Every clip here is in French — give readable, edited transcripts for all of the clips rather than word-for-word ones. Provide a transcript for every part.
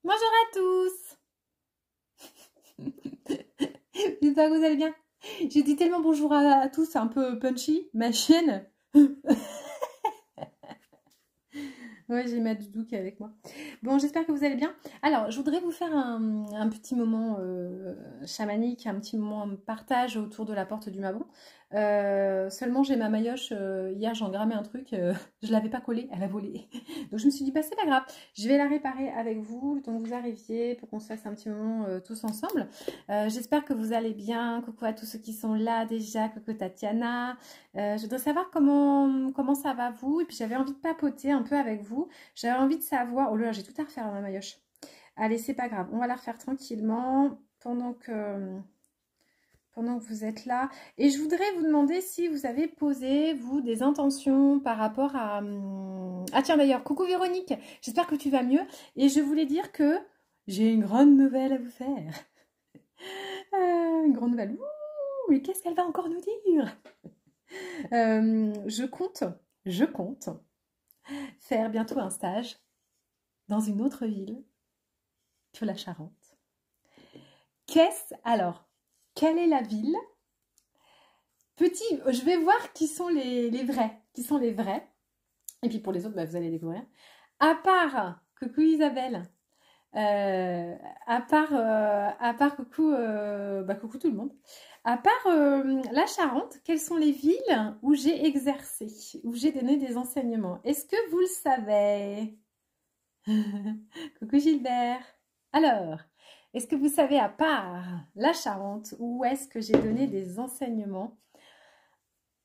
Bonjour à tous. J'espère que vous allez bien. J'ai dit tellement bonjour à tous, c'est un peu punchy. Ma chienne. Ouais, j'ai ma doudou qui est avec moi. Bon, j'espère que vous allez bien. Alors, je voudrais vous faire un petit moment chamanique, un petit moment de partage autour de la porte du Mabon. Seulement, j'ai ma maillotche. Hier, j'en grammais un truc. Je l'avais pas collée, elle a volé. Donc, je me suis dit, bah, c'est pas grave. Je vais la réparer avec vous, le temps que vous arriviez, pour qu'on se fasse un petit moment tous ensemble. J'espère que vous allez bien. Coucou à tous ceux qui sont là déjà. Coucou Tatiana. Je voudrais savoir comment ça va vous. Et puis, j'avais envie de papoter un peu avec vous. J'avais envie de savoir... Oh là là, j'ai tout à refaire à ma maillotche. Allez, c'est pas grave. On va la refaire tranquillement pendant que vous êtes là. Et je voudrais vous demander si vous avez posé, vous, des intentions par rapport à... Ah tiens, d'ailleurs, coucou Véronique. J'espère que tu vas mieux. Et je voulais dire que j'ai une grande nouvelle à vous faire. Une grande nouvelle. Ouh, mais qu'est-ce qu'elle va encore nous dire? Je compte faire bientôt un stage dans une autre ville que la Charente. Alors, quelle est la ville? Petit, je vais voir qui sont les vrais. Qui sont les vrais. Et puis pour les autres, bah, vous allez découvrir. À part, coucou Isabelle. À part coucou, coucou tout le monde. À part la Charente, quelles sont les villes où j'ai exercé, où j'ai donné des enseignements? Est-ce que vous le savez? Coucou Gilbert. Alors, est-ce que vous savez, à part la Charente, où est-ce que j'ai donné des enseignements?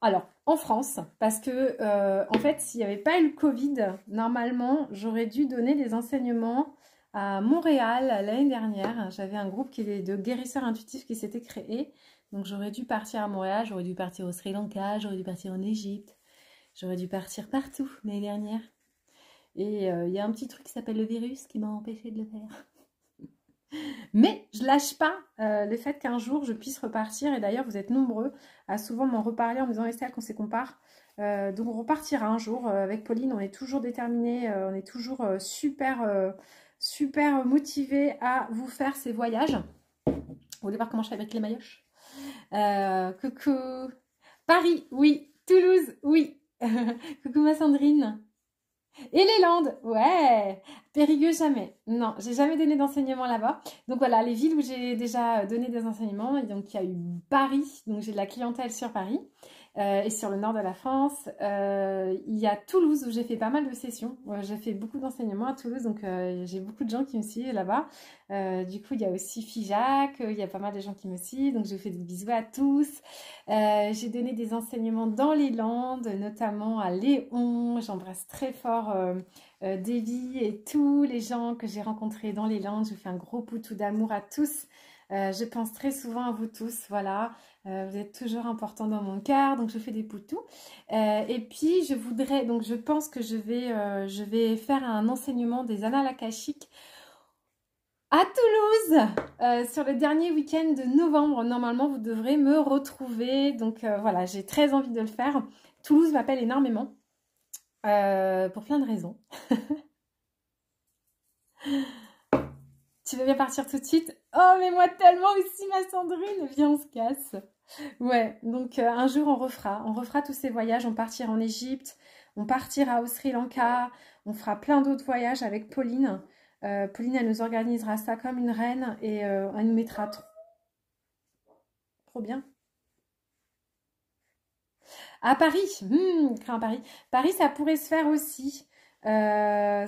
Alors, en France, parce que, en fait, s'il n'y avait pas eu le Covid, normalement, j'aurais dû donner des enseignements à Montréal l'année dernière. J'avais un groupe de guérisseurs intuitifs qui s'était créé. Donc, j'aurais dû partir à Montréal, j'aurais dû partir au Sri Lanka, j'aurais dû partir en Égypte, j'aurais dû partir partout l'année dernière. Et il y a un petit truc qui s'appelle le virus qui m'a empêché de le faire. Mais je lâche pas le fait qu'un jour je puisse repartir. Et d'ailleurs, vous êtes nombreux à souvent m'en reparler en me disant Estelle, qu'on s'est compare. Donc on repartira un jour avec Pauline. On est toujours déterminés, on est toujours super motivés à vous faire ces voyages. Vous voulez voir comment je fabrique les maillotches? Coucou Paris, oui. Toulouse, oui. Coucou ma Sandrine. Et les Landes, ouais. Périgueux, jamais. Non, j'ai jamais donné d'enseignement là-bas. Donc voilà, les villes où j'ai déjà donné des enseignements. Et donc il y a eu Paris, donc j'ai de la clientèle sur Paris et sur le nord de la France. Il y a Toulouse où j'ai fait pas mal de sessions. J'ai fait beaucoup d'enseignements à Toulouse, donc j'ai beaucoup de gens qui me suivent là-bas. Du coup, il y a aussi Figeac, il y a pas mal de gens qui me suivent, donc je fais des bisous à tous. J'ai donné des enseignements dans les Landes, notamment à Léon. J'embrasse très fort Davy et tous les gens que j'ai rencontrés dans les Landes. Je fais un gros poutou d'amour à tous. Je pense très souvent à vous tous, voilà. Vous êtes toujours importants dans mon cœur, donc je fais des poutous. Et puis je pense que je vais faire un enseignement des annales akashiques à Toulouse, sur le dernier week-end de novembre. Normalement, vous devrez me retrouver. Donc voilà, j'ai très envie de le faire. Toulouse m'appelle énormément, pour plein de raisons. Tu veux bien partir tout de suite? Oh, mais moi tellement aussi, ma Sandrine. Viens, on se casse. Ouais, donc un jour on refera tous ces voyages. On partira en Égypte, on partira au Sri Lanka, on fera plein d'autres voyages avec Pauline. Pauline, elle nous organisera ça comme une reine et elle nous mettra trop bien. À Paris, à Paris. Paris, ça pourrait se faire aussi. Franchement,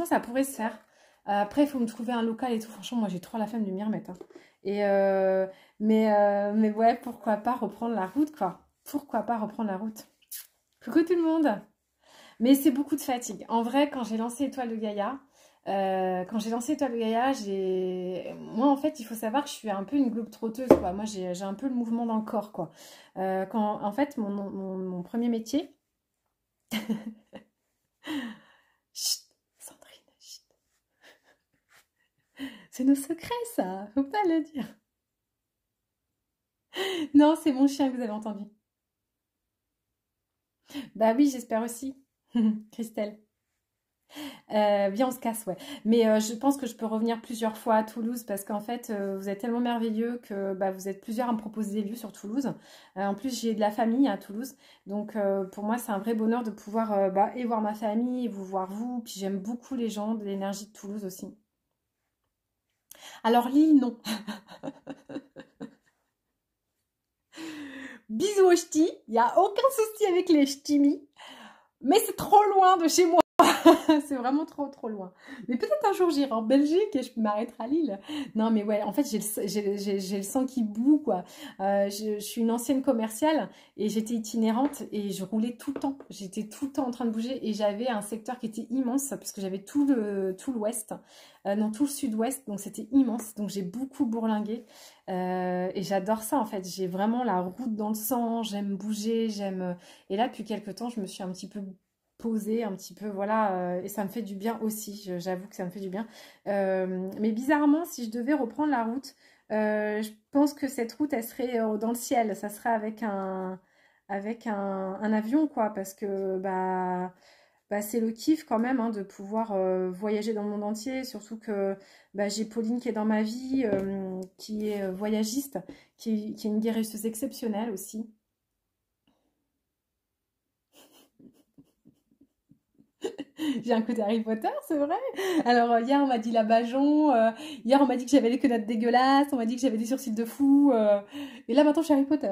ça pourrait se faire. Après, il faut me trouver un local et tout. Franchement, moi, j'ai trop la flemme de m'y remettre, hein. Et mais ouais, pourquoi pas reprendre la route, quoi. Pourquoi pas reprendre la route? Coucou tout le monde. Mais c'est beaucoup de fatigue. En vrai, quand j'ai lancé Étoile de Gaïa, moi, en fait, il faut savoir que je suis un peu une globe-trotteuse, quoi. Moi, j'ai un peu le mouvement dans le corps, quoi. En fait, mon premier métier... Chut, Sandrine, chut. C'est nos secrets, ça. Faut pas le dire. Non, c'est mon chien que vous avez entendu. Bah oui, j'espère aussi. Christelle. Bien, on se casse, ouais. Mais je pense que je peux revenir plusieurs fois à Toulouse parce qu'en fait, vous êtes tellement merveilleux que bah, vous êtes plusieurs à me proposer des lieux sur Toulouse. En plus, j'ai de la famille à Toulouse. Donc, pour moi, c'est un vrai bonheur de pouvoir bah, et voir ma famille et vous voir vous. Puis, j'aime beaucoup les gens de l'énergie de Toulouse aussi. Alors, Lille, non. Bisous aux ch'tis. Il n'y a aucun souci avec les ch'timis. Mais c'est trop loin de chez moi. C'est vraiment trop trop loin. Mais peut-être un jour j'irai en Belgique et je m'arrêterai à Lille. Non mais ouais, en fait j'ai le sang qui bout quoi. Je suis une ancienne commerciale et j'étais itinérante et je roulais tout le temps. J'étais tout le temps en train de bouger et j'avais un secteur qui était immense parce que j'avais tout l'ouest, non tout le sud-ouest, donc c'était immense. Donc j'ai beaucoup bourlingué et j'adore ça en fait. J'ai vraiment la route dans le sang, j'aime bouger, j'aime... Et là depuis quelques temps je me suis un petit peu poser un petit peu, voilà, et ça me fait du bien aussi, j'avoue que ça me fait du bien. Mais bizarrement, si je devais reprendre la route, je pense que cette route, elle serait dans le ciel, ça serait avec un avion, quoi, parce que bah, c'est le kiff quand même hein, de pouvoir voyager dans le monde entier, surtout que bah, j'ai Pauline qui est dans ma vie, qui est voyagiste, qui est une guérisseuse exceptionnelle aussi. J'ai un côté Harry Potter, c'est vrai. Alors, hier, on m'a dit la Bajon. Hier, on m'a dit que j'avais les quenottes dégueulasses. On m'a dit que j'avais des sourcils de fou. Et là, maintenant, je suis Harry Potter.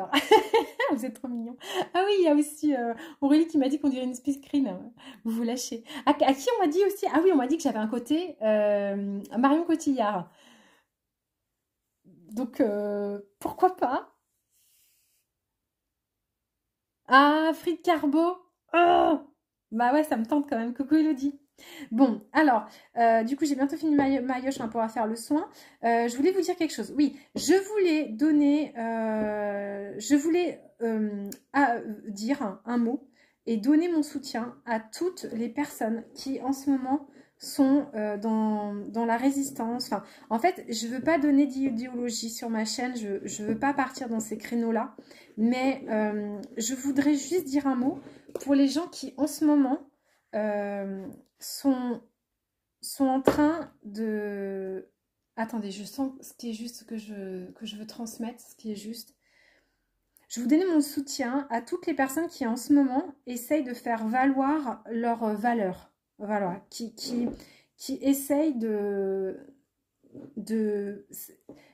Vous êtes trop mignons. Ah oui, il y a aussi Aurélie qui m'a dit qu'on dirait une Spice Creen. Vous vous lâchez. À qui on m'a dit aussi? Ah oui, on m'a dit que j'avais un côté Marion Cotillard. Donc, pourquoi pas? Ah, frites carbo. Oh bah ouais, ça me tente quand même. Coucou Elodie. Bon, alors, du coup, j'ai bientôt fini ma yoche hein, pour faire le soin. Je voulais vous dire quelque chose. Oui, je voulais donner, dire un mot et donner mon soutien à toutes les personnes qui, en ce moment, sont dans la résistance. Enfin, en fait, je ne veux pas donner d'idéologie sur ma chaîne. Je ne veux pas partir dans ces créneaux-là. Mais je voudrais juste dire un mot pour les gens qui, en ce moment, sont en train de... Attendez, je sens ce qui est juste que je veux transmettre, ce qui est juste. Je vous donne mon soutien à toutes les personnes qui, en ce moment, essayent de faire valoir leurs valeurs. Voilà, qui essayent je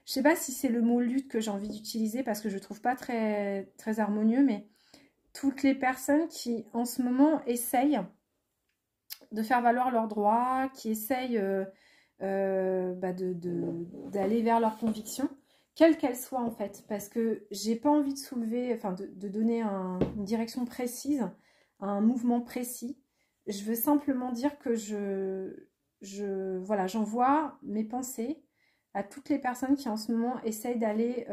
sais pas si c'est le mot lutte que j'ai envie d'utiliser parce que je trouve pas très, très harmonieux, mais toutes les personnes qui, en ce moment, essayent de faire valoir leurs droits, qui essayent d'aller vers leurs convictions, quelles qu'elles soient en fait, parce que j'ai pas envie de soulever, enfin de donner une direction précise, un mouvement précis. Je veux simplement dire que voilà, j'envoie mes pensées à toutes les personnes qui en ce moment essayent d'aller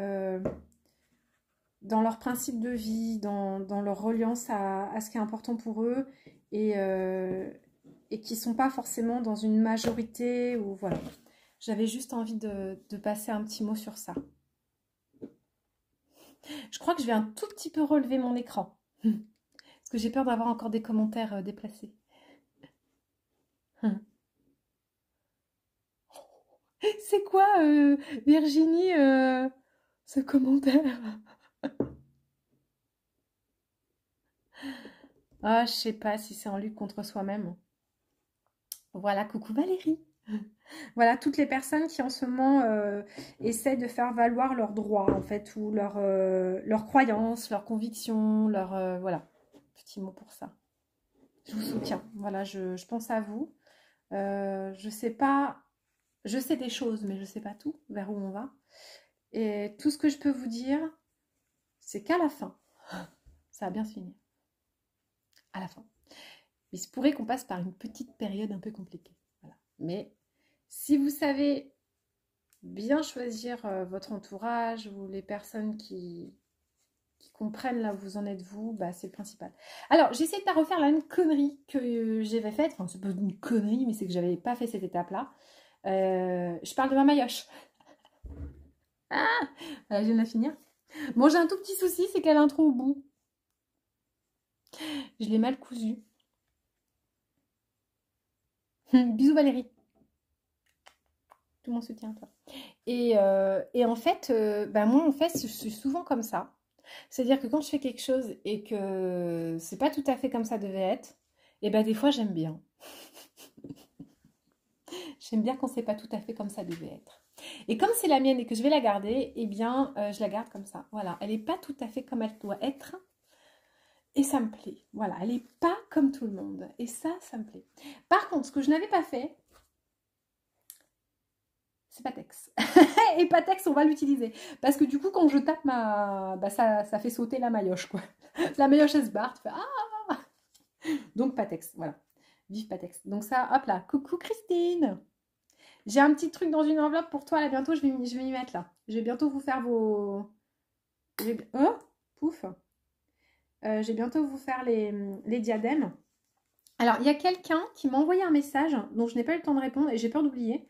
dans leur principe de vie, dans leur reliance à ce qui est important pour eux et qui ne sont pas forcément dans une majorité ou voilà. J'avais juste envie de passer un petit mot sur ça. Je crois que je vais un tout petit peu relever mon écran parce que j'ai peur d'avoir encore des commentaires déplacés. C'est quoi Virginie ce commentaire? Ah, je sais pas si c'est en lutte contre soi-même. Voilà, coucou Valérie. Voilà, toutes les personnes qui en ce moment essaient de faire valoir leurs droits, en fait, ou leurs croyances, leurs convictions, voilà, petit mot pour ça. Je vous soutiens, voilà, je pense à vous. Je sais pas, je sais des choses, mais je sais pas tout, vers où on va. Et tout ce que je peux vous dire, c'est qu'à la fin, ça va bien se finir. À la fin. Il se pourrait qu'on passe par une petite période un peu compliquée. Voilà. Mais si vous savez bien choisir votre entourage ou les personnes qui comprennent là où vous en êtes vous, bah, c'est le principal. Alors, j'essaie de pas refaire la même connerie que j'avais faite. Enfin, c'est pas une connerie, mais c'est que j'avais pas fait cette étape-là. Je parle de ma maillotche. Ah voilà, je viens de la finir. Bon, j'ai un tout petit souci, c'est qu'elle a un trou au bout. Je l'ai mal cousue. Bisous Valérie. Tout mon soutien à toi. Et en fait, bah moi, en fait, je suis souvent comme ça. C'est-à-dire que quand je fais quelque chose et que c'est pas tout à fait comme ça devait être, et ben des fois, j'aime bien. J'aime bien quand c'est pas tout à fait comme ça devait être. Et comme c'est la mienne et que je vais la garder, eh bien, je la garde comme ça. Voilà, elle n'est pas tout à fait comme elle doit être. Et ça me plaît. Voilà, elle n'est pas comme tout le monde. Et ça me plaît. Par contre, ce que je n'avais pas fait, c'est Patex. Et Patex, on va l'utiliser. Parce que du coup, quand je tape ma... Bah, ça fait sauter la maillotche, quoi. La maillotche, elle se barre. Tu fais... Ah. Donc, Patex, voilà. Vive Patex. Donc ça, hop là. Coucou Christine. J'ai un petit truc dans une enveloppe pour toi, là, bientôt. Je vais m'y mettre, là. Je vais bientôt vous faire vos... Oh, pouf. Je vais bientôt vous faire les diadèmes. Alors, il y a quelqu'un qui m'a envoyé un message dont je n'ai pas eu le temps de répondre et j'ai peur d'oublier.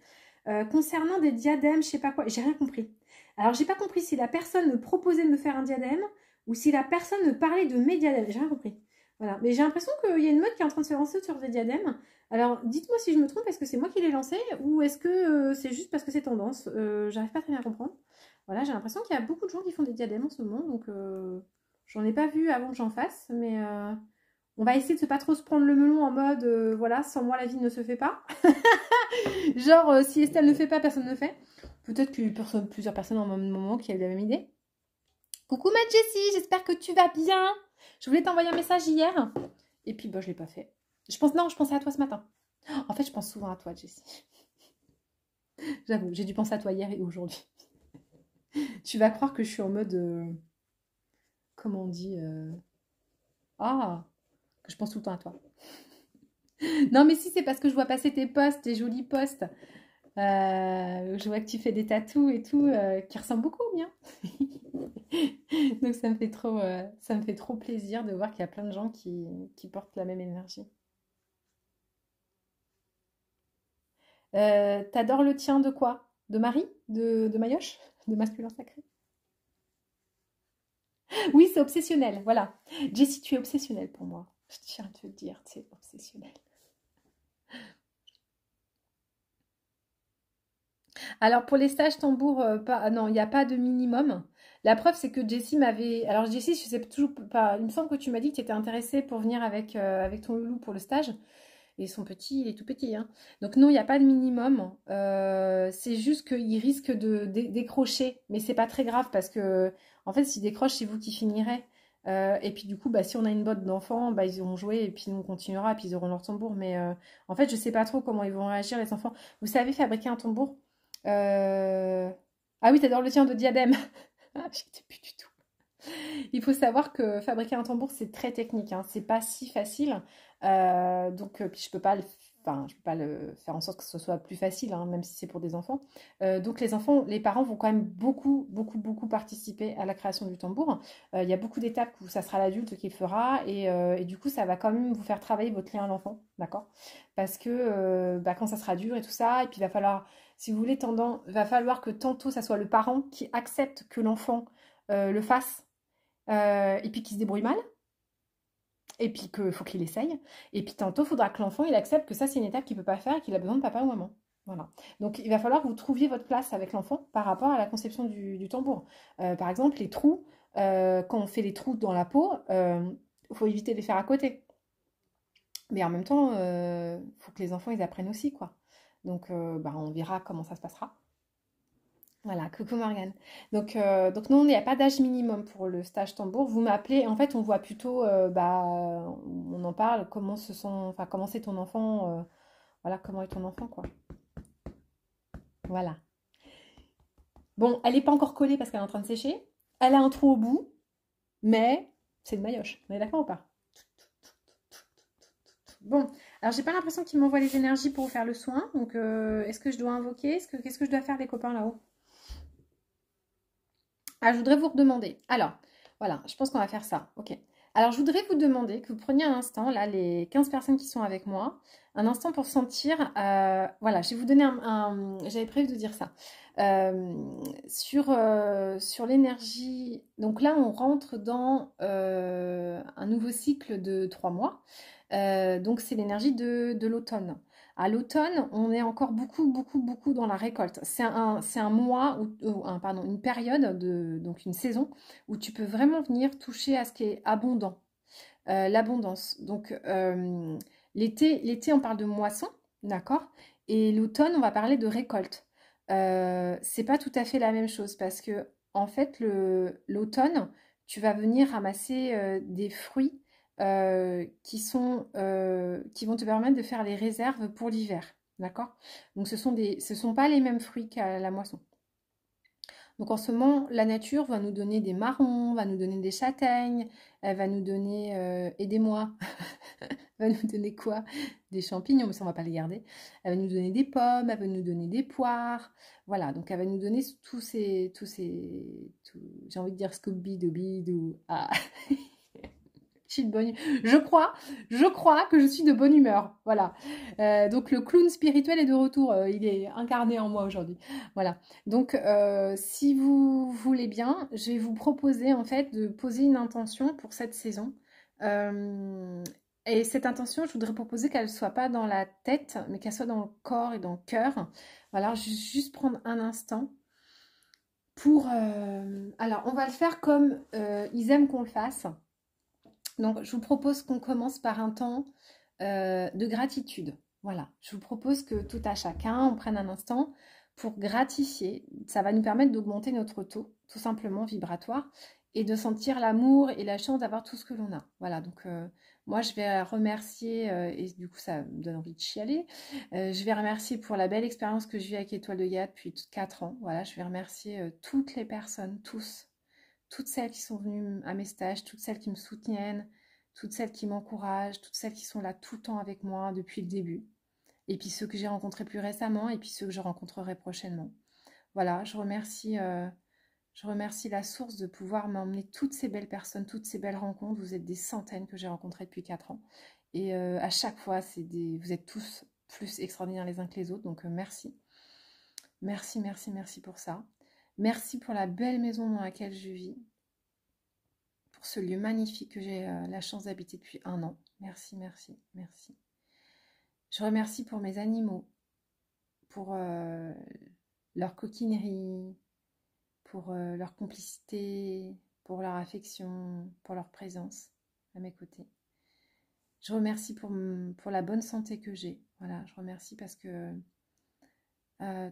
Concernant des diadèmes, je sais pas quoi, j'ai rien compris. Alors, j'ai pas compris si la personne me proposait de me faire un diadème ou si la personne me parlait de mes diadèmes. J'ai rien compris. Voilà. Mais j'ai l'impression qu'il y a une mode qui est en train de se lancer sur des diadèmes. Alors, dites-moi si je me trompe, est-ce que c'est moi qui l'ai lancé ou est-ce que c'est juste parce que c'est tendance. J'arrive pas très bien à comprendre. Voilà, j'ai l'impression qu'il y a beaucoup de gens qui font des diadèmes en ce moment, donc j'en ai pas vu avant que j'en fasse, mais on va essayer de ne pas trop se prendre le melon en mode voilà, sans moi la vie ne se fait pas. Genre, si Estelle ne fait pas, personne ne fait. Peut-être qu'il y a eu plusieurs personnes en même moment qui avaient la même idée. Coucou ma Jessie, j'espère que tu vas bien. Je voulais t'envoyer un message hier. Et puis, bah, je ne l'ai pas fait. Je pensais à toi ce matin. En fait, je pense souvent à toi, Jessie. J'avoue, j'ai dû penser à toi hier et aujourd'hui. Tu vas croire que je suis en mode... comment on dit Ah, que je pense tout le temps à toi. Non, mais si, c'est parce que je vois passer tes posts, tes jolis posts. Je vois que tu fais des tatous et tout, qui ressemblent beaucoup aux miens. Donc ça me fait trop plaisir de voir qu'il y a plein de gens qui portent la même énergie. T'adores le tien de quoi? De Marie? De Mayoche? De masculin sacré? Oui, c'est obsessionnel, voilà. Jessie, tu es obsessionnelle pour moi. Je tiens à te le dire, tu es obsessionnelle. Alors pour les stages tambour, non, il n'y a pas de minimum. La preuve, c'est que Jessie m'avait... Alors Jessie, je sais toujours pas... Il me semble que tu m'as dit que tu étais intéressée pour venir avec ton loulou pour le stage. Et son petit, il est tout petit, hein. Donc non, il n'y a pas de minimum. C'est juste qu'il risque de décrocher. Mais c'est pas très grave parce que, en fait, s'il décroche, c'est vous qui finirez. Et puis du coup, bah, si on a une botte d'enfants, bah, ils iront jouer et puis nous on continuera et puis ils auront leur tambour. Mais en fait, je sais pas trop comment ils vont réagir les enfants. Vous savez fabriquer un tambour? Ah oui, t'adores le tien de diadème. J'étais plus du tout. Il faut savoir que fabriquer un tambour, c'est très technique, hein. C'est pas si facile. Donc, puis je peux pas enfin, je peux pas le faire en sorte que ce soit plus facile, hein, même si c'est pour des enfants. Donc les enfants, les parents vont quand même beaucoup participer à la création du tambour. Il y a beaucoup d'étapes où ça sera l'adulte qui le fera et du coup, ça va quand même vous faire travailler votre lien à l'enfant, d'accord? Parce que bah, quand ça sera dur et tout ça, et puis il va falloir, si vous voulez, va falloir que tantôt ça soit le parent qui accepte que l'enfant le fasse et puis qu'il se débrouille mal, et puis qu'il faut qu'il essaye, et puis tantôt il faudra que l'enfant il accepte que ça c'est une étape qu'il ne peut pas faire et qu'il a besoin de papa ou maman. Voilà. Donc il va falloir que vous trouviez votre place avec l'enfant par rapport à la conception du tambour. Par exemple, les trous, quand on fait les trous dans la peau, il faut éviter de les faire à côté. Mais en même temps, il faut que les enfants ils apprennent aussi, quoi. Donc bah, on verra comment ça se passera. Voilà, coucou Morgane. Donc non, il n'y a pas d'âge minimum pour le stage tambour. Vous m'appelez, en fait, on voit plutôt, bah, on en parle, enfin, comment c'est ton enfant, voilà, comment est ton enfant, quoi. Voilà. Bon, elle n'est pas encore collée parce qu'elle est en train de sécher. Elle a un trou au bout, mais c'est une maillotche. On est d'accord ou pas? Bon, alors j'ai pas l'impression qu'il m'envoie les énergies pour vous faire le soin. Donc, est-ce que je dois invoquer? Qu'est-ce que je dois faire, les copains, là-haut? Ah, je voudrais vous redemander. Alors, voilà, je pense qu'on va faire ça. Ok. Alors, je voudrais vous demander que vous preniez un instant, là, les 15 personnes qui sont avec moi, un instant pour sentir. Voilà, je vais vous donner j'avais prévu de dire ça. Sur l'énergie. Donc là, on rentre dans un nouveau cycle de 3 mois. Donc c'est l'énergie de l'automne. À l'automne, on est encore beaucoup dans la récolte. C'est un mois, pardon, une période, donc une saison, où tu peux vraiment venir toucher à ce qui est abondant, l'abondance. Donc l'été, on parle de moisson, d'accord? Et l'automne, on va parler de récolte. C'est pas tout à fait la même chose parce que, en fait, l'automne, tu vas venir ramasser des fruits qui vont te permettre de faire les réserves pour l'hiver, d'accord? Donc ce sont pas les mêmes fruits qu'à la moisson. Donc en ce moment, la nature va nous donner des marrons, va nous donner des châtaignes, elle va nous donner, aidez-moi, elle va nous donner quoi? Des champignons, mais ça on va pas les garder. Elle va nous donner des pommes, elle va nous donner des poires. Voilà, donc elle va nous donner j'ai envie de dire Scooby-Dooby-Doo. Ah, je suis de bonne. Je crois que je suis de bonne humeur. Voilà. Donc le clown spirituel est de retour. Il est incarné en moi aujourd'hui. Voilà. Donc si vous voulez bien, je vais vous proposer en fait de poser une intention pour cette saison. Et cette intention, je voudrais proposer qu'elle ne soit pas dans la tête, mais qu'elle soit dans le corps et dans le cœur. Voilà, juste prendre un instant pour... Alors, on va le faire comme ils aiment qu'on le fasse. Donc, je vous propose qu'on commence par un temps de gratitude. Voilà, je vous propose que tout à chacun, on prenne un instant pour gratifier. Ça va nous permettre d'augmenter notre taux, tout simplement vibratoire, et de sentir l'amour et la chance d'avoir tout ce que l'on a. Voilà, donc moi je vais remercier, et du coup ça me donne envie de chialer, je vais remercier pour la belle expérience que j'ai eu avec Étoile de Gade depuis 4 ans. Voilà, je vais remercier toutes les personnes, toutes celles qui sont venues à mes stages, toutes celles qui me soutiennent, toutes celles qui m'encouragent, toutes celles qui sont là tout le temps avec moi depuis le début. Et puis ceux que j'ai rencontrés plus récemment et puis ceux que je rencontrerai prochainement. Voilà, je remercie la source de pouvoir m'emmener toutes ces belles personnes, toutes ces belles rencontres. Vous êtes des centaines que j'ai rencontrées depuis 4 ans. Et à chaque fois, vous êtes tous plus extraordinaires les uns que les autres. Donc merci. Merci pour ça. Merci pour la belle maison dans laquelle je vis. Pour ce lieu magnifique que j'ai la chance d'habiter depuis 1 an. Merci. Je remercie pour mes animaux, pour leur coquinerie, pour leur complicité, pour leur affection, pour leur présence à mes côtés. Je remercie pour la bonne santé que j'ai. Voilà, je remercie parce que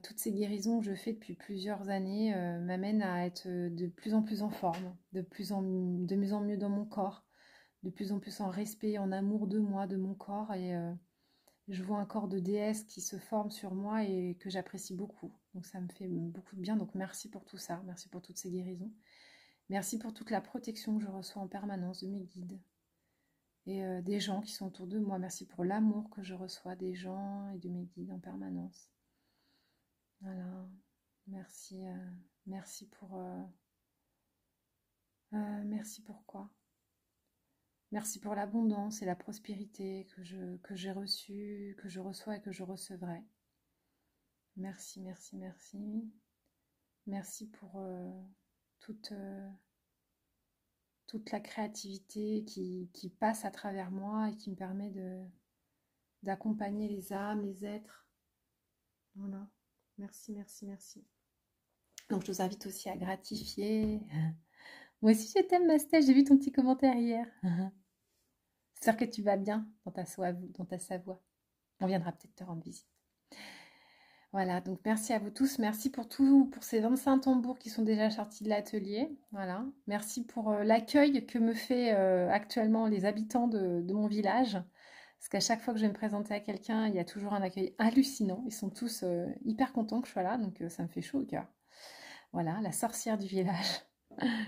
toutes ces guérisons que je fais depuis plusieurs années m'amènent à être de plus en plus en forme, de mieux en mieux dans mon corps, de plus en plus en respect, en amour de moi, de mon corps. Et je vois un corps de déesse qui se forme sur moi et que j'apprécie beaucoup. Donc ça me fait beaucoup de bien. Donc merci pour tout ça. Merci pour toutes ces guérisons. Merci pour toute la protection que je reçois en permanence de mes guides et des gens qui sont autour de moi. Merci pour l'amour que je reçois des gens et de mes guides en permanence. Voilà. Merci. Merci pour... merci pour quoi? Merci pour l'abondance et la prospérité que j'ai reçue, que je reçois et que je recevrai. Merci. Merci pour toute la créativité qui passe à travers moi et qui me permet d'accompagner les âmes, les êtres. Voilà. Merci. Donc je vous invite aussi à gratifier. Moi aussi je t'aime, Mastel, j'ai vu ton petit commentaire hier. J'espère que tu vas bien dans ta Savoie. On viendra peut-être te rendre visite. Voilà, donc merci à vous tous. Merci pour ces 25 tambours qui sont déjà sortis de l'atelier. Voilà. Merci pour l'accueil que me fait actuellement les habitants de mon village. Parce qu'à chaque fois que je vais me présenter à quelqu'un, il y a toujours un accueil hallucinant. Ils sont tous hyper contents que je sois là, donc ça me fait chaud au cœur. Voilà, la sorcière du village.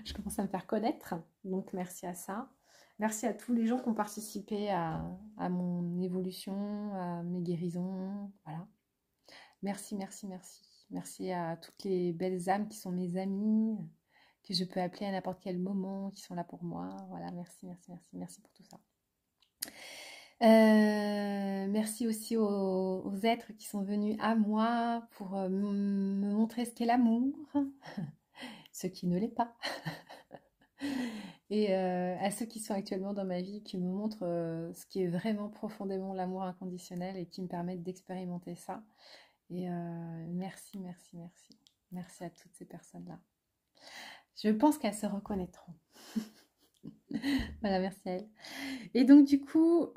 Je commence à me faire connaître, donc merci à ça. Merci à tous les gens qui ont participé à mon évolution, à mes guérisons. Voilà. Merci. Merci à toutes les belles âmes qui sont mes amies, que je peux appeler à n'importe quel moment, qui sont là pour moi. Voilà, merci pour tout ça. Merci aussi aux êtres qui sont venus à moi pour me montrer ce qu'est l'amour, ce qui ne l'est pas. Et à ceux qui sont actuellement dans ma vie, qui me montrent ce qui est vraiment profondément l'amour inconditionnel et qui me permettent d'expérimenter ça. Et merci, merci, merci. Merci à toutes ces personnes-là. Je pense qu'elles se reconnaîtront. Voilà, merci à elles. Et donc du coup,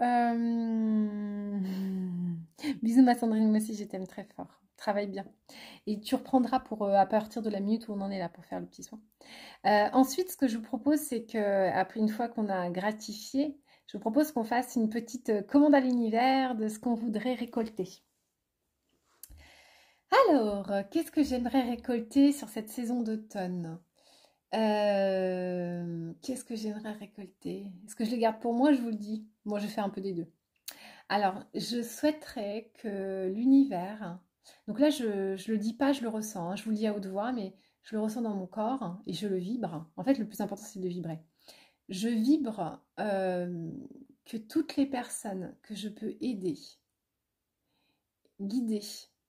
bisous ma Sandrine, moi aussi je t'aime très fort. Travaille bien. Et tu reprendras pour à partir de la minute où on en est là pour faire le petit soin. Ensuite, ce que je vous propose, c'est que après une fois qu'on a gratifié, je vous propose qu'on fasse une petite commande à l'univers de ce qu'on voudrait récolter. Alors, qu'est-ce que j'aimerais récolter sur cette saison d'automne? Qu'est-ce que j'aimerais récolter? Est-ce que je les garde pour moi? Je vous le dis. Moi, je fais un peu des deux. Alors, je souhaiterais que l'univers... Donc là, je ne le dis pas, je le ressens. Hein, je vous le dis à haute voix, mais je le ressens dans mon corps et je le vibre. En fait, le plus important, c'est de vibrer. Je vibre que toutes les personnes que je peux aider, guider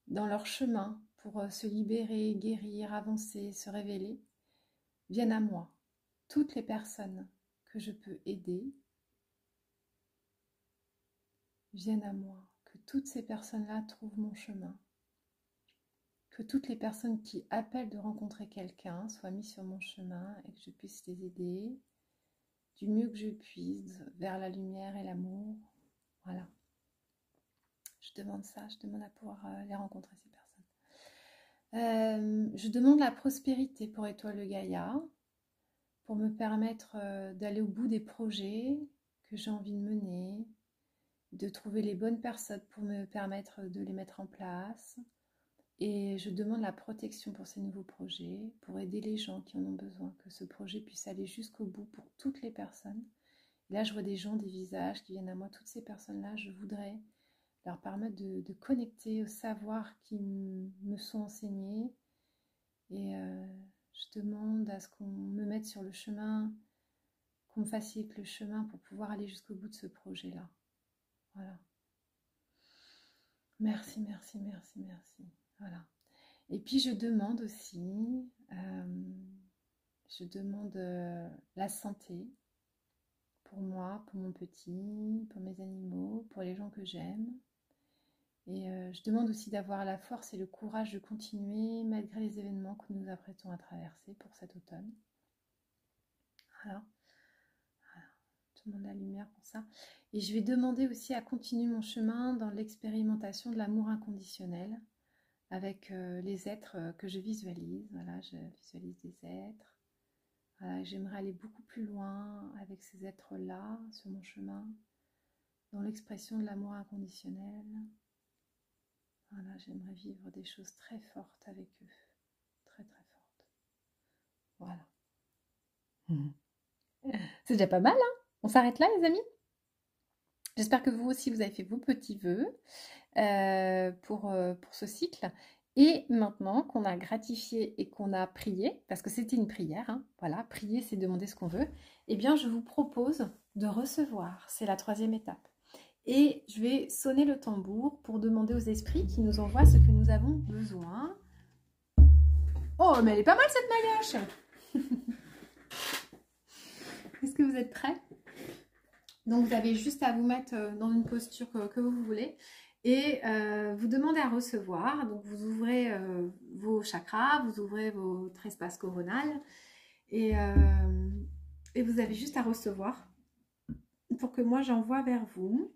dans leur chemin pour se libérer, guérir, avancer, se révéler, viennent à moi. Toutes les personnes que je peux aider viennent à moi. Que toutes ces personnes-là trouvent mon chemin. Que toutes les personnes qui appellent de rencontrer quelqu'un soient mises sur mon chemin et que je puisse les aider du mieux que je puisse vers la lumière et l'amour. Voilà. Je demande ça, je demande à pouvoir les rencontrer, ces personnes. Je demande la prospérité pour Étoile de Gaïa, pour me permettre d'aller au bout des projets que j'ai envie de mener, de trouver les bonnes personnes pour me permettre de les mettre en place. Et je demande la protection pour ces nouveaux projets, pour aider les gens qui en ont besoin, que ce projet puisse aller jusqu'au bout pour toutes les personnes. Et là, je vois des gens, des visages qui viennent à moi. Toutes ces personnes-là, je voudrais leur permettre de connecter au savoir qui me sont enseignés. Et je demande à ce qu'on me mette sur le chemin, qu'on me facilite le chemin pour pouvoir aller jusqu'au bout de ce projet-là. Voilà. Merci, merci, merci, merci. Voilà. Et puis je demande aussi, la santé pour moi, pour mon petit, pour mes animaux, pour les gens que j'aime. Et je demande aussi d'avoir la force et le courage de continuer malgré les événements que nous nous apprêtons à traverser pour cet automne. Voilà. Je demande la lumière pour ça. Et je vais demander aussi à continuer mon chemin dans l'expérimentation de l'amour inconditionnel avec les êtres que je visualise. Voilà, je visualise des êtres. Voilà, j'aimerais aller beaucoup plus loin avec ces êtres-là sur mon chemin, dans l'expression de l'amour inconditionnel. Voilà, j'aimerais vivre des choses très fortes avec eux. Très, très fortes. Voilà. C'est déjà pas mal, hein? On s'arrête là, les amis? J'espère que vous aussi, vous avez fait vos petits vœux pour ce cycle. Et maintenant qu'on a gratifié et qu'on a prié, parce que c'était une prière, hein, voilà, prier, c'est demander ce qu'on veut, eh bien, je vous propose de recevoir. C'est la 3e étape. Et je vais sonner le tambour pour demander aux esprits qui nous envoient ce que nous avons besoin. Oh, mais elle est pas mal cette maillotche! Est-ce que vous êtes prêts? Donc, vous avez juste à vous mettre dans une posture que vous voulez et vous demandez à recevoir. Donc, vous ouvrez vos chakras, vous ouvrez votre espace coronal et vous avez juste à recevoir pour que moi, j'envoie vers vous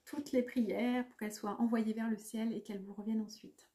toutes les prières pour qu'elles soient envoyées vers le ciel et qu'elles vous reviennent ensuite.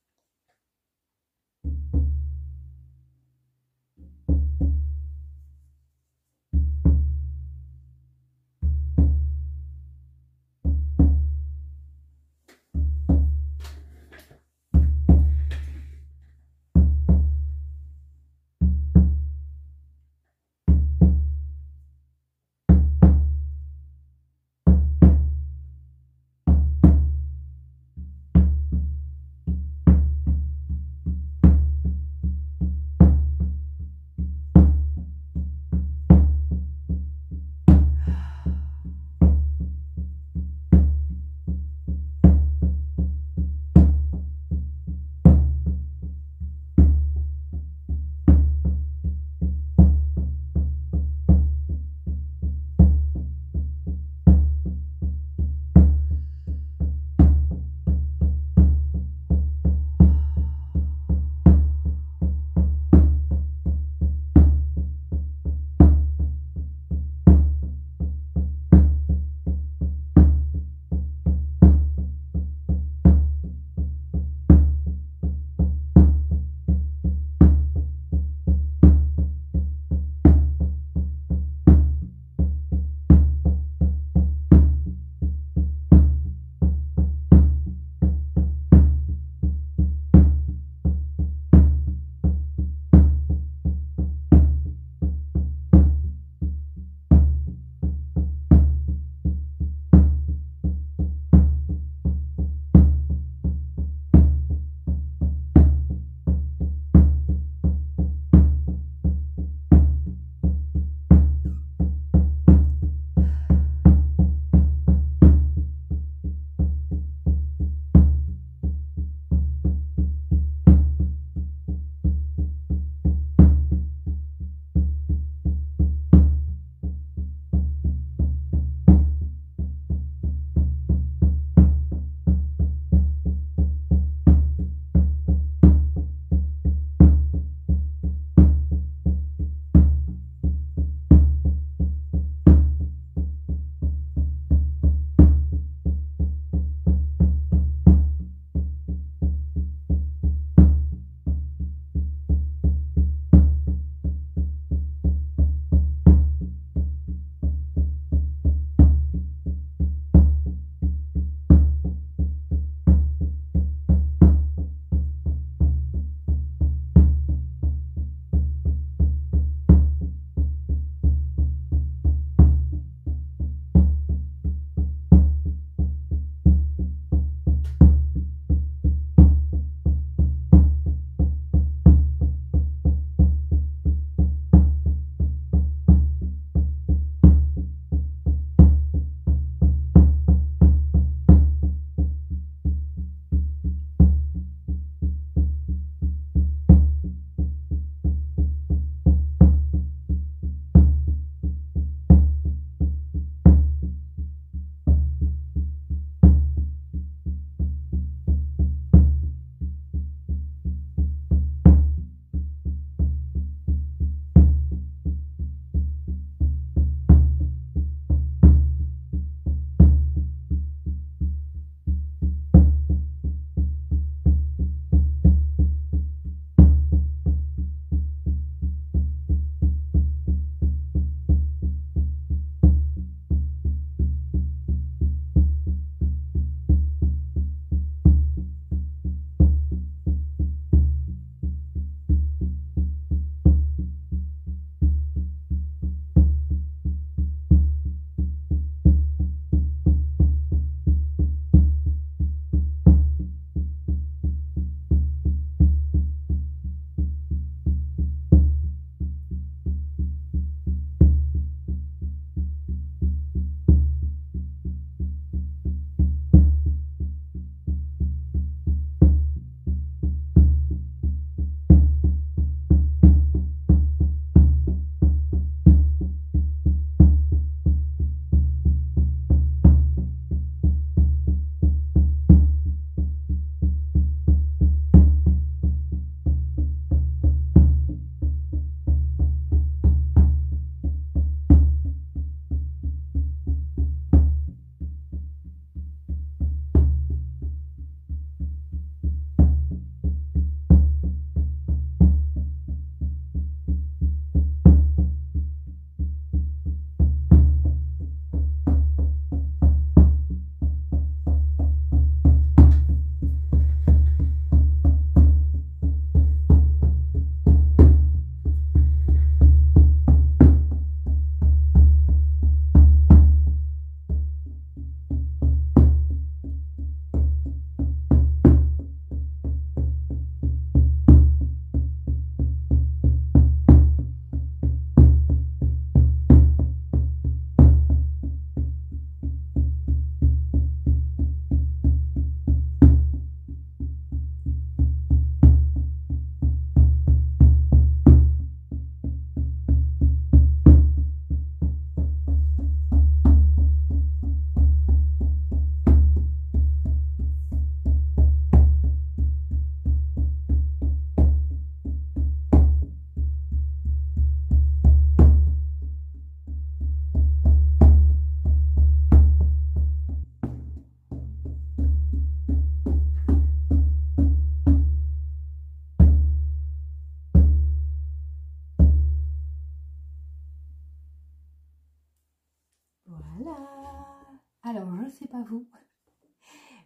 pas vous.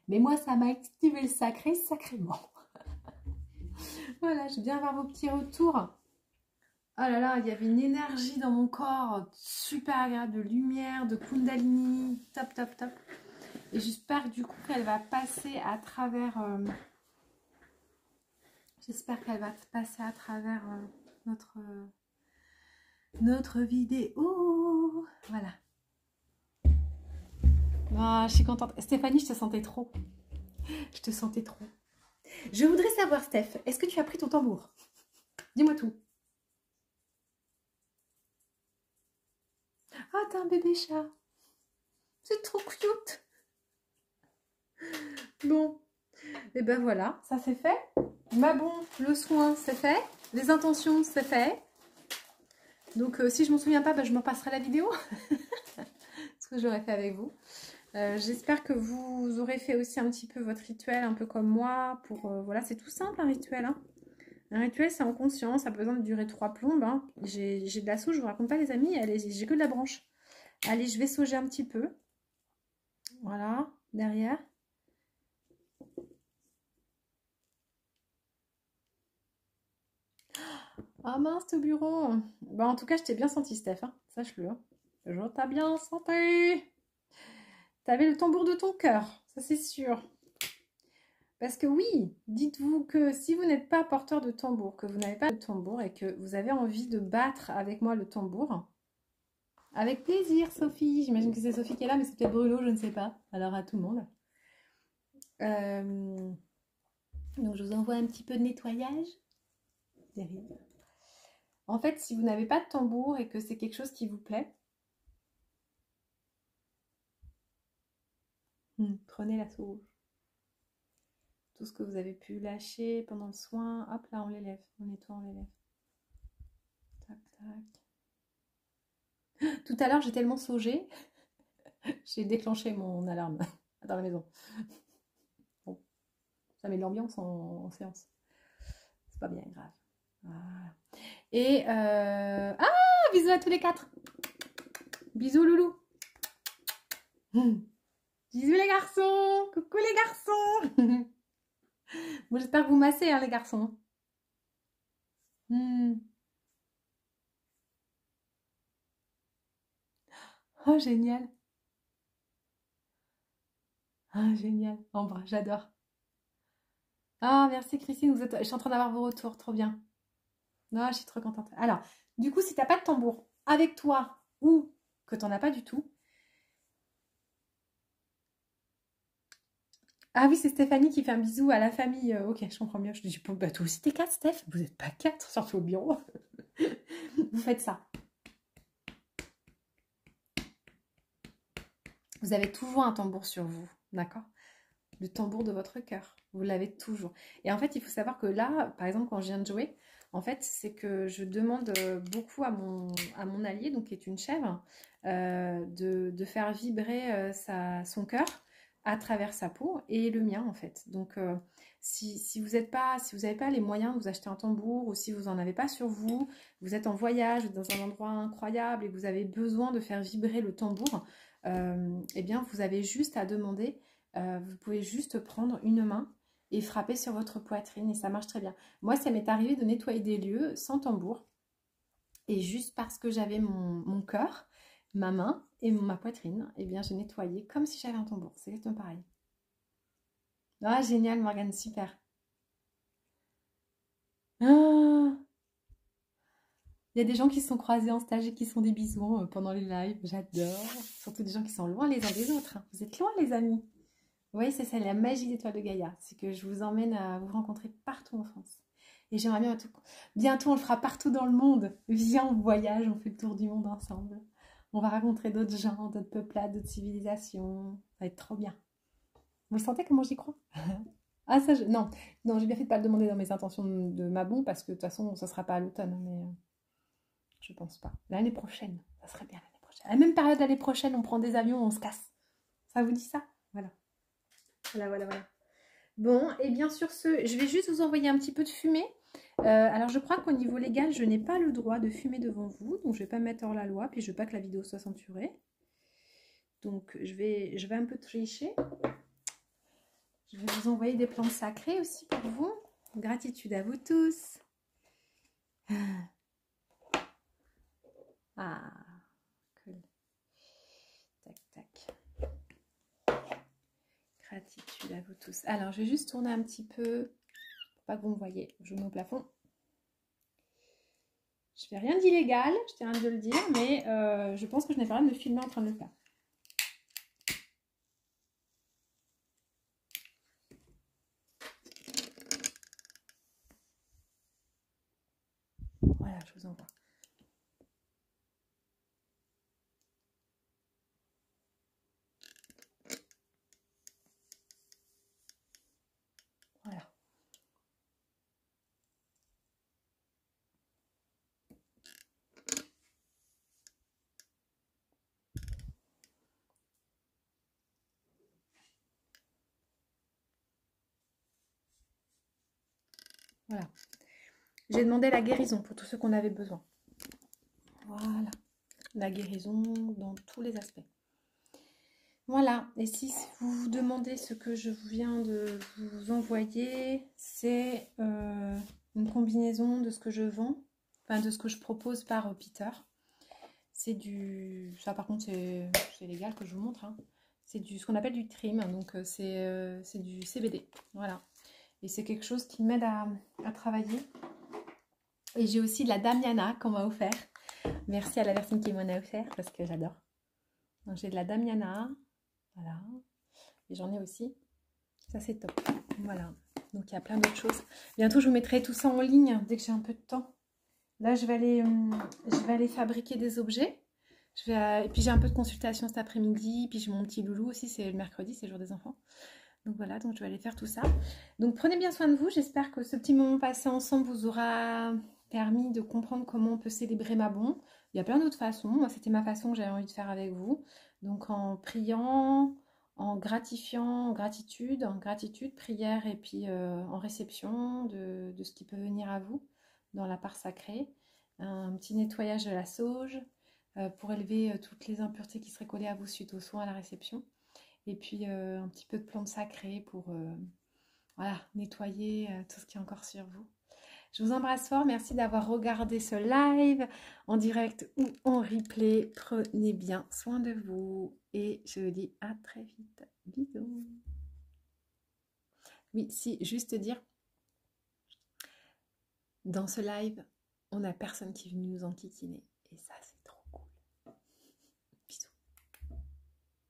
Mais moi, ça m'a activé le sacré, sacrément. Voilà, je viens avoir vos petits retours. Oh là là, il y avait une énergie dans mon corps, super agréable, de lumière, de kundalini, top, top, top. Et j'espère du coup qu'elle va passer à travers... j'espère qu'elle va passer à travers notre vidéo. Voilà. Oh, je suis contente. Stéphanie, je te sentais trop. Je te sentais trop. Je voudrais savoir, Steph, est-ce que tu as pris ton tambour? Dis-moi tout. Ah, t'as un bébé chat. C'est trop cute. Bon. Et ben voilà, ça c'est fait. Ma bon, le soin, c'est fait. Les intentions, c'est fait. Donc, si je m'en souviens pas, ben, je m'en passerai la vidéo. Ce que j'aurais fait avec vous. J'espère que vous aurez fait aussi un petit peu votre rituel, un peu comme moi. Voilà, c'est tout simple un rituel. Hein. Un rituel, c'est en conscience. Ça a besoin de durer 3 plombes. Hein. J'ai de la sauge, je vous raconte pas les amis. Allez, j'ai que de la branche. Allez, je vais sauger un petit peu. Voilà, derrière. Ah mince, au bureau. Bah, en tout cas, je t'ai bien senti, Steph. Hein. Sache-le. Hein. Je t'ai bien senti. T'avais le tambour de ton cœur. Ça, c'est sûr. Parce que oui, dites-vous que si vous n'êtes pas porteur de tambour, que vous n'avez pas de tambour et que vous avez envie de battre avec moi le tambour, avec plaisir, Sophie. J'imagine que c'est Sophie qui est là, mais c'est peut-être Bruno, je ne sais pas. Alors à tout le monde. Donc je vous envoie un petit peu de nettoyage. Derrière. En fait, si vous n'avez pas de tambour et que c'est quelque chose qui vous plaît, prenez la sauge. Tout ce que vous avez pu lâcher pendant le soin, hop là, on les lève. On nettoie, on les lève. Tac, tac. Tout à l'heure, j'ai tellement saugé, j'ai déclenché mon alarme dans la maison. Bon, ça met de l'ambiance en séance. C'est pas bien grave. Voilà. Et ah, bisous à tous les 4. Bisous loulou. Bisous les garçons. Coucou les garçons. Bon, j'espère que vous massez, hein, les garçons. Oh, génial. Ah, génial. En bras, j'adore. Ah, merci Christine. Je suis en train d'avoir vos retours. Trop bien. Ah, je suis trop contente. Alors, du coup, si tu n'as pas de tambour avec toi ou que tu n'en as pas du tout. Ah oui, c'est Stéphanie qui fait un bisou à la famille. Ok, je comprends mieux. Je dis, bah, toi aussi, t'es 4, Steph. Vous n'êtes pas 4, surtout au bureau. Vous faites ça. Vous avez toujours un tambour sur vous, d'accord? Le tambour de votre cœur. Vous l'avez toujours. Et en fait, il faut savoir que là, par exemple, quand je viens de jouer, en fait, c'est que je demande beaucoup à mon allié, donc qui est une chèvre, de faire vibrer son cœur à travers sa peau et le mien, en fait. Donc, si vous n'avez pas les moyens de vous acheter un tambour ou si vous n'en avez pas sur vous, vous êtes en voyage ou dans un endroit incroyable et que vous avez besoin de faire vibrer le tambour, eh bien, vous avez juste à demander. Vous pouvez juste prendre une main et frapper sur votre poitrine et ça marche très bien. Moi, ça m'est arrivé de nettoyer des lieux sans tambour et juste parce que j'avais mon cœur, ma main et ma poitrine, eh bien, j'ai nettoyé comme si j'avais un tambour. C'est exactement pareil. Ah, génial, Morgane, super. Ah, il y a des gens qui se sont croisés en stage et qui se font des bisous pendant les lives. J'adore. Surtout des gens qui sont loin les uns des autres. Hein. Vous êtes loin, les amis. Oui, c'est ça, la magie d'Étoile de Gaïa. C'est que je vous emmène à vous rencontrer partout en France. Et j'aimerais bien bientôt, on le fera partout dans le monde. Viens, on voyage, on fait le tour du monde ensemble. On va rencontrer d'autres gens, d'autres peuplades, d'autres civilisations. Ça va être trop bien. Vous le sentez comment j'y crois? Ah, ça, non, j'ai bien fait de ne pas le demander dans mes intentions de ma bon, parce que de toute façon, ça ne sera pas à l'automne. Mais je pense pas. L'année prochaine, ça serait bien l'année prochaine. À la même période l'année prochaine, on prend des avions, on se casse. Ça vous dit ça? Voilà. Voilà. Bon, et bien sur ce, je vais juste vous envoyer un petit peu de fumée. Alors, je crois qu'au niveau légal, je n'ai pas le droit de fumer devant vous. Donc, je ne vais pas mettre hors la loi. Puis, je ne veux pas que la vidéo soit censurée. Donc, je vais un peu tricher. Je vais vous envoyer des plantes sacrées aussi pour vous. Gratitude à vous tous. Ah, cool. Tac, tac. Gratitude à vous tous. Alors, je vais juste tourner un petit peu, pour pas que vous me voyez. Je me mets au plafond. Je fais rien d'illégal, je tiens à de le dire, mais je pense que je n'ai pas le droit de me filmer en train de le faire. Voilà, je vous envoie. Voilà. Voilà. J'ai demandé la guérison pour tous ceux qu'on avait besoin. Voilà. La guérison dans tous les aspects. Voilà. Et si vous vous demandez ce que je viens de vous envoyer, c'est une combinaison de ce que je vends, enfin de ce que je propose par Peter. C'est du... Ça par contre c'est légal que je vous montre. Hein. C'est ce qu'on appelle du trim, donc c'est du CBD. Voilà. Et c'est quelque chose qui m'aide à travailler. Et j'ai aussi de la Damiana qu'on m'a offert. Merci à la personne qui m'en a offert parce que j'adore. Donc j'ai de la Damiana. Voilà. Et j'en ai aussi. Ça c'est top. Voilà. Donc il y a plein d'autres choses. Bientôt je vous mettrai tout ça en ligne dès que j'ai un peu de temps. Là je vais aller fabriquer des objets. Et puis j'ai un peu de consultation cet après-midi. Puis j'ai mon petit loulou aussi. C'est le mercredi, c'est le jour des enfants. Donc voilà, donc je vais aller faire tout ça. Donc prenez bien soin de vous. J'espère que ce petit moment passé ensemble vous aura permis de comprendre comment on peut célébrer ma bon. Il y a plein d'autres façons. Moi, c'était ma façon que j'avais envie de faire avec vous. Donc en priant, en gratifiant, en gratitude, prière et puis en réception de ce qui peut venir à vous dans la part sacrée. Un petit nettoyage de la sauge pour élever toutes les impuretés qui seraient collées à vous suite aux soins à la réception. Et puis un petit peu de plantes sacrées pour voilà, nettoyer tout ce qui est encore sur vous. Je vous embrasse fort, merci d'avoir regardé ce live en direct ou en replay. Prenez bien soin de vous et je vous dis à très vite. Bisous. Oui, si, juste dire, dans ce live, on n'a personne qui est venu nous enquiquiner et ça c'est